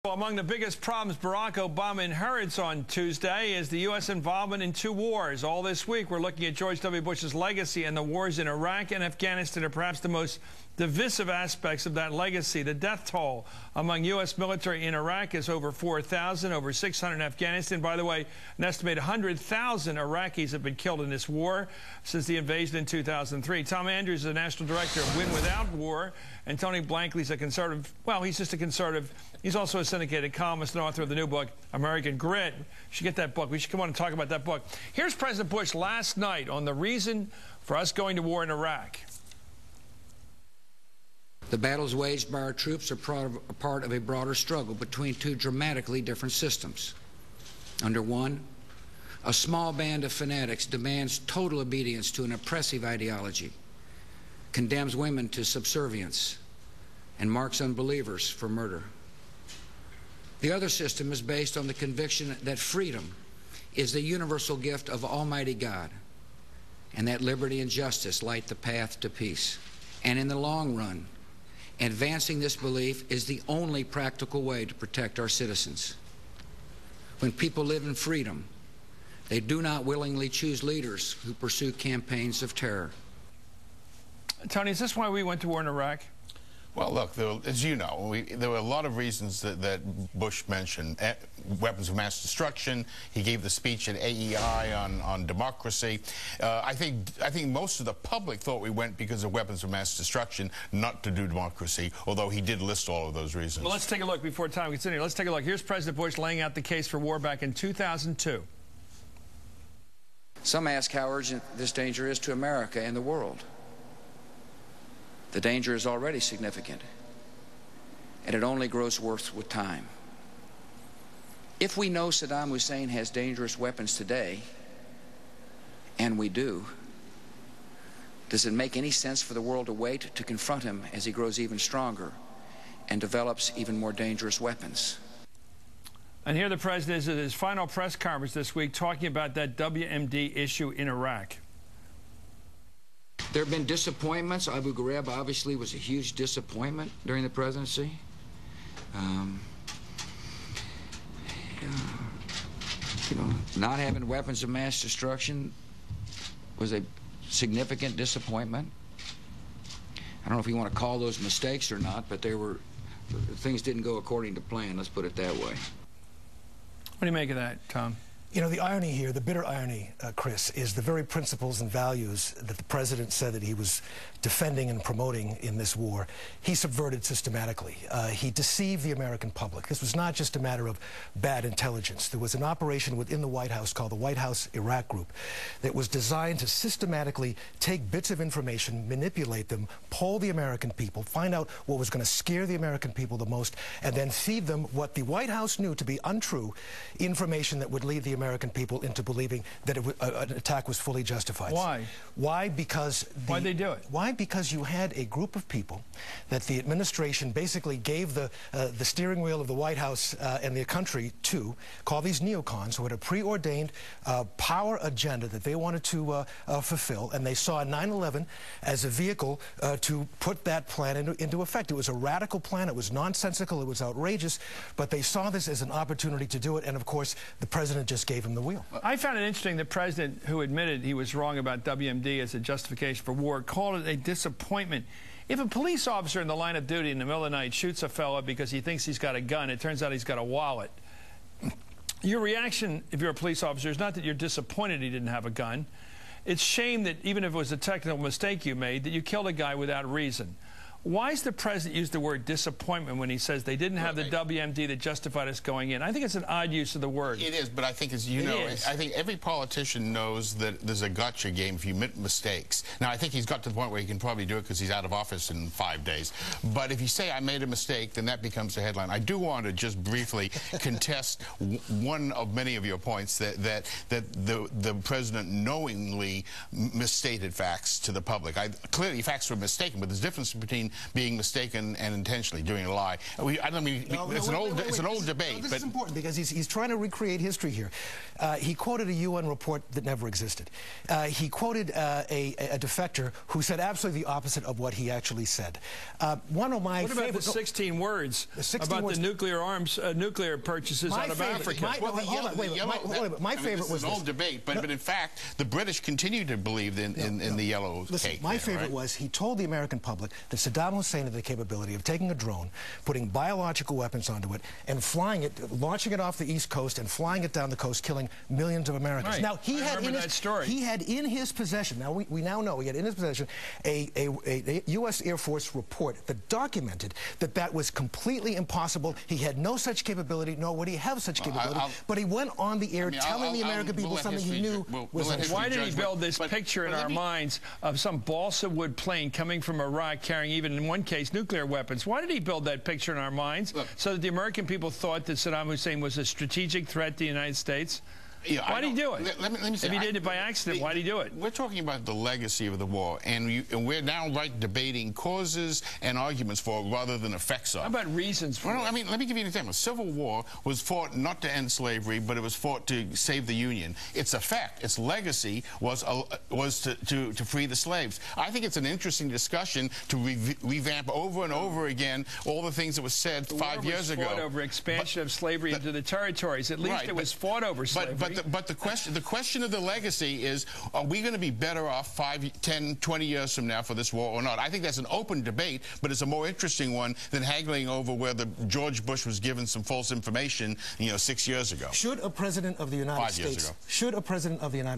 Well, among the biggest problems Barack Obama inherits on Tuesday is the U.S. involvement in two wars. All this week, we're looking at George W. Bush's legacy and the wars in Iraq and Afghanistan are perhaps the most divisive aspects of that legacy. The death toll among U.S. military in Iraq is over 4,000, over 600 in Afghanistan. By the way, an estimated 100,000 Iraqis have been killed in this war since the invasion in 2003. Tom Andrews is the national director of Win Without War, and Tony Blankley is a conservative. Well, he's just a conservative. He's also a syndicated columnist and author of the new book, American Grit. You should get that book. We should come on and talk about that book. Here's President Bush last night on the reason for us going to war in Iraq. The battles waged by our troops are part of a broader struggle between two dramatically different systems. Under one, a small band of fanatics demands total obedience to an oppressive ideology, condemns women to subservience, and marks unbelievers for murder. The other system is based on the conviction that freedom is the universal gift of Almighty God, and that liberty and justice light the path to peace. And in the long run, advancing this belief is the only practical way to protect our citizens. When people live in freedom, they do not willingly choose leaders who pursue campaigns of terror. Tony, is this why we went to war in Iraq? Well, look, as you know, there were a lot of reasons that Bush mentioned. Weapons of mass destruction. He gave the speech at AEI on democracy. I think most of the public thought we went because of weapons of mass destruction, not to do democracy, although he did list all of those reasons. Well, let's take a look before time gets in here. Let's take a look. Here's President Bush laying out the case for war back in 2002. Some ask how urgent this danger is to America and the world. The danger is already significant, and it only grows worse with time. If we know Saddam Hussein has dangerous weapons today, and we do, does it make any sense for the world to wait to confront him as he grows even stronger and develops even more dangerous weapons? And here the president is at his final press conference this week talking about that WMD issue in Iraq. There have been disappointments. Abu Ghraib obviously was a huge disappointment during the presidency. Not having weapons of mass destruction was a significant disappointment. I don't know if you want to call those mistakes or not, but things didn't go according to plan, let's put it that way. What do you make of that, Tom? You know, the irony here, the bitter irony, Chris, is the very principles and values that the president said that he was defending and promoting in this war, he subverted systematically. He deceived the American public. This was not just a matter of bad intelligence. There was an operation within the White House called the White House Iraq Group that was designed to systematically take bits of information, manipulate them, poll the American people, find out what was going to scare the American people the most, and then feed them what the White House knew to be untrue information that would lead the American people into believing that an attack was fully justified. Why? Why? Because why'd they do it? Why? Because you had a group of people that the administration basically gave the steering wheel of the White House and the country to, called these neocons, who had a preordained power agenda that they wanted to fulfill, and they saw 9/11 as a vehicle to put that plan into effect. It was a radical plan. It was nonsensical. It was outrageous, but they saw this as an opportunity to do it, and of course, the president just gave him the wheel. I found it interesting the president, who admitted he was wrong about WMD as a justification for war, called it a disappointment. If a police officer in the line of duty in the middle of the night shoots a fellow because he thinks he's got a gun, it turns out he's got a wallet. Your reaction, if you're a police officer, is not that you're disappointed he didn't have a gun. It's shame that even if it was a technical mistake you made, that you killed a guy without reason. Why does the president use the word disappointment when he says they didn't have the WMD that justified us going in? I think it's an odd use of the word. It is, but I think, as you know, I think every politician knows that there's a gotcha game if you make mistakes. Now, I think he's got to the point where he can probably do it because he's out of office in 5 days. But if you say, I made a mistake, then that becomes a headline. I do want to just briefly contest one of many of your points, that the president knowingly misstated facts to the public. Clearly, facts were mistaken, but there's a difference between being mistaken and intentionally doing a lie. It's an old debate. This is important because he's trying to recreate history here. He quoted a UN report that never existed. He quoted a defector who said absolutely the opposite of what he actually said. One of my What about the 16 words about the nuclear arms, nuclear purchases out of Africa? My favorite was an old debate, but in fact, the British continue to believe in the yellow cake. My favorite was he told the American public that Saddam Hussein had the capability of taking a drone, putting biological weapons onto it, and flying it, launching it off the East Coast and flying it down the coast, killing millions of Americans. Right. Now, he had in his possession, now we now know, he had in his possession a U.S. Air Force report that documented that that was completely impossible. He had no such capability, nor would he have such capability, but he went on the air telling the American people something he knew was untrue. Why did he build this picture in our minds of some balsa wood plane coming from Iraq carrying, even in one case, nuclear weapons? Why did he build that picture in our minds so that the American people thought that Saddam Hussein was a strategic threat to the United States? Yeah, why did he do it? Let me say, if he did it by accident, why did he do it? We're talking about the legacy of the war, and we're now debating causes and arguments for it rather than effects of it. How about reasons for it? I mean, let me give you an example. Civil War was fought not to end slavery, but it was fought to save the Union. Its effect, its legacy, was to free the slaves. I think it's an interesting discussion to revamp over and over again all the things that was said 5 years ago. Fought over expansion of slavery into the territories. At least it was fought over slavery. But the question of the legacy is, are we going to be better off 5, 10, 20 years from now for this war or not? I think that's an open debate, but it's a more interesting one than haggling over whether George Bush was given some false information, 6 years ago. Should a president of the United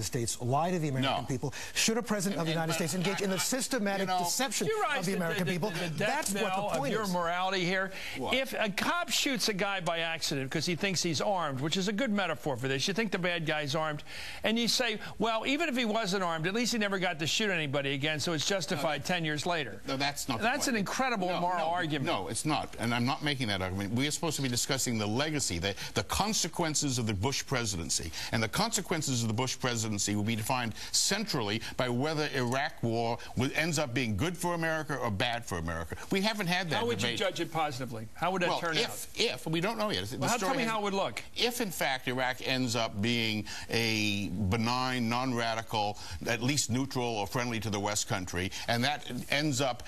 States, lie to the American people? Should a president of the United States engage in the systematic deception of the American people? That's what the point is. Your morality here. What? If a cop shoots a guy by accident because he thinks he's armed, which is a good metaphor for this, you think the bad guy's armed, and you say, well, even if he wasn't armed, at least he never got to shoot anybody again, so it's justified 10 years later. No, that's not. That's an incredible moral argument. No, it's not, and I'm not making that argument. We are supposed to be discussing the legacy, the consequences of the Bush presidency, and the consequences of the Bush presidency will be defined centrally by whether Iraq war ends up being good for America or bad for America. We haven't had that debate. How would you judge it positively? How would that turn out? If we don't know yet. Well, tell me how it would look. If, in fact, Iraq ends up being a benign, non-radical, at least neutral or friendly to the West country, and that ends up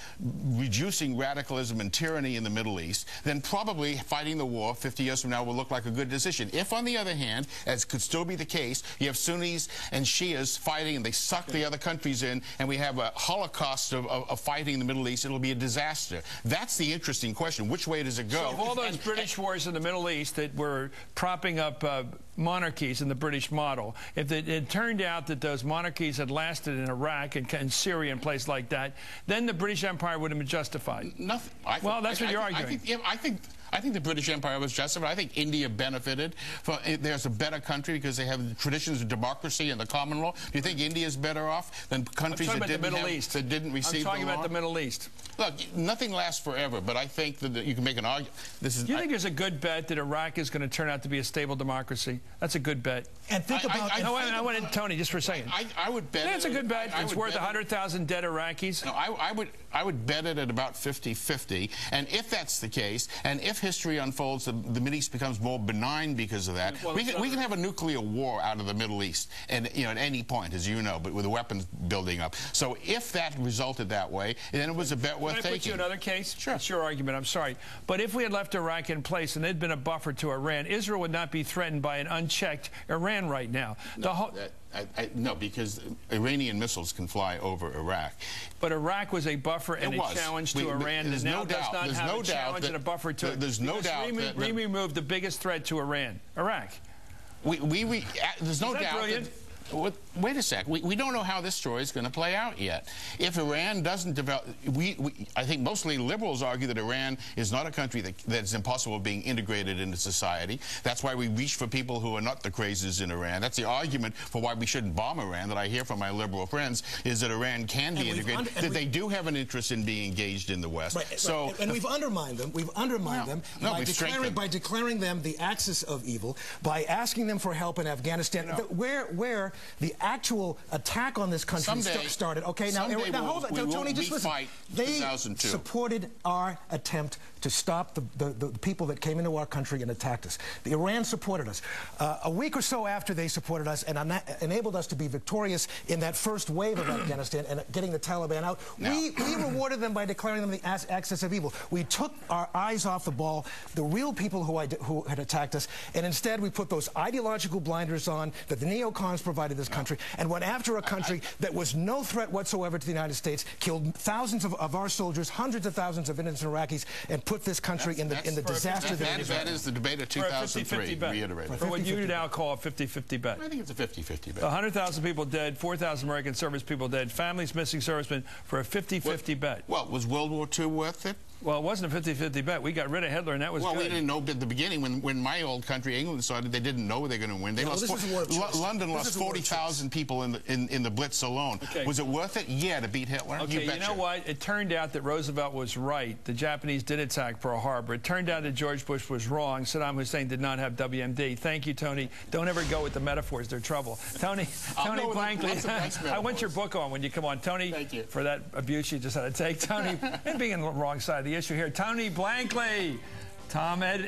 reducing radicalism and tyranny in the Middle East, then probably fighting the war 50 years from now will look like a good decision. If, on the other hand, as could still be the case, you have Sunnis and Shias fighting and they suck the other countries in, and we have a holocaust of fighting in the Middle East, it'll be a disaster. That's the interesting question. Which way does it go? So of all those British wars in the Middle East that were propping up monarchies in the British model, if it turned out that those monarchies had lasted in Iraq and Syria and places like that, then the British Empire would have been justified. Nothing. Well, that's what you're arguing. I think the British Empire was justified. I think India benefited. There's a better country because they have traditions of democracy and the common law. Do you think India is better off than countries that didn't receive the law? I'm talking about the Middle East. Look, nothing lasts forever, but I think that you can make an argument. Do you think there's a good bet that Iraq is going to turn out to be a stable democracy? That's a good bet. And think about... I want Tony, just for a second. I would bet... That's a good bet. It's worth 100,000 dead Iraqis. No, I would bet it at about 50-50. And if that's the case, and if history unfolds, the Middle East becomes more benign because of that, we can have a nuclear war out of the Middle East, and at any point, as you know, but with the weapons building up. So if that resulted that way, then it was a bet worth taking. Can I put you another case? Sure. It's your argument. I'm sorry. But if we had left Iraq in place and there'd been a buffer to Iran, Israel would not be threatened by an unchecked Iran right now. No, because Iranian missiles can fly over Iraq. But Iraq was a buffer and a challenge to Iran that now does not have a challenge and a buffer to it. There's no doubt that we removed the biggest threat to Iran, Iraq. There's no doubt. Brilliant? Wait a sec. We don't know how this story is going to play out yet. If Iran doesn't develop... I think mostly liberals argue that Iran is not a country that's impossible of being integrated into society. That's why we reach for people who are not the crazies in Iran. That's the argument for why we shouldn't bomb Iran that I hear from my liberal friends, is that Iran can be integrated, that they do have an interest in being engaged in the West. And we've undermined them. We've undermined them by declaring them the axis of evil, by asking them for help in Afghanistan, where the actual attack on this country started. Okay, now hold on, Tony, just listen. They supported our attempt to stop the people that came into our country and attacked us. The Iran supported us. A week or so after they supported us and enabled us to be victorious in that first wave of Afghanistan and getting the Taliban out, we rewarded them by declaring them the axis of evil. We took our eyes off the ball, the real people who had attacked us, and instead we put those ideological blinders on that the neocons provided this country and went after a country that was no threat whatsoever to the United States, killed thousands of our soldiers, hundreds of thousands of innocent Iraqis, and put this country in the disaster that it is. That is the debate of 2003, reiterated. For what you now call a 50-50 bet. I think it's a 50-50 bet. 100,000 people dead, 4,000 American service people dead, families missing servicemen for a 50-50 bet. Well, was World War II worth it? Well, it wasn't a 50-50 bet. We got rid of Hitler, and that was good. Well, we didn't know at the beginning when my old country, England, decided they didn't know they were going to win. They lost London lost 40,000 people in the Blitz alone. Okay. Was it worth it? Yeah, to beat Hitler. Okay, you know what? It turned out that Roosevelt was right. The Japanese did attack Pearl Harbor. It turned out that George Bush was wrong. Saddam Hussein did not have WMD. Thank you, Tony. Don't ever go with the metaphors. They're trouble. Tony Blankley, I want your book on when you come on. Tony, thank you for that abuse you just had to take. Tony, and being on the wrong side of the issue here. Tony Blankley, Tom Ed.